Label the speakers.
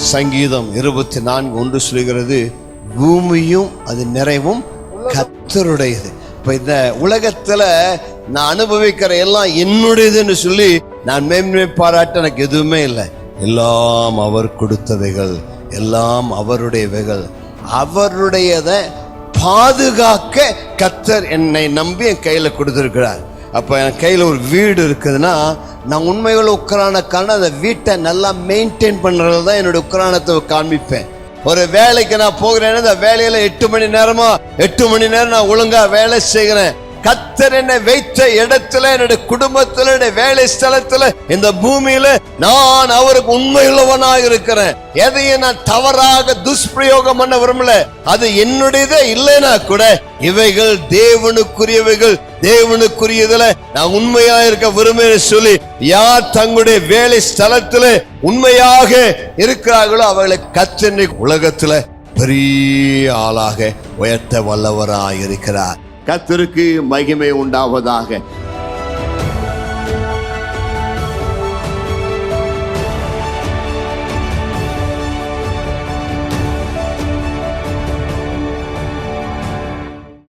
Speaker 1: சங்கீதம் 24:1 சொல்கிறது, பூமியும் அது நிறைவும் கர்த்தருடையது. இப்ப இந்த உலகத்துல நான் அனுபவிக்கிற எல்லாம் என்னுடையதுன்னு சொல்லி நான் மேன்மை பாராட்ட எனக்கு எதுவுமே இல்லை. எல்லாம் அவர் கொடுத்தவைகள், எல்லாம் அவருடையவைகள். அவருடையதை பாதுகாக்க கர்த்தர் என்னை நம்பி என் கையில கொடுத்திருக்கிறார். அப்ப என் கையில ஒரு வீடு இருக்குதுன்னா நான் உண்மைகளை உக்ரானக்கான அந்த வீட்டை நல்லா மெயின்டைன் பண்றது தான் என்னோட உக்ரானத்தை காண்பிப்பேன். ஒரு வேலைக்கு நான் போகிறேன்னா அந்த வேலையில 8 மணி நேரம் நான் ஒழுங்கா வேலை செய்கிறேன். கர்த்தர் என்னை வைத்த இடத்துல, என்னுடைய குடும்பத்துல, என்னுடைய வேலை ஸ்தலத்துல, இந்த பூமியில நான் அவருக்கு உண்மையுள்ளவனாக இருக்கிறேன். எதையும் நான் தவறாக துஷ்பிரயோகம் பண்ண விரும்பல. அது என்னுடையதே இல்லைன்னா கூட இவைகள் தேவனுக்குரியவைகள், தேவனுக்குரியதுல நான் உண்மையா இருக்க விரும்புகிறேன் சொல்லி யார் தங்களுடைய வேலை ஸ்தலத்துல உண்மையாக இருக்கிறார்களோ அவர்களை கர்த்தர் உலகத்துல பெரிய ஆளாக உயர்த்த வல்லவராக இருக்கிறார். கர்த்தருக்கு மகிமை உண்டாவதாக.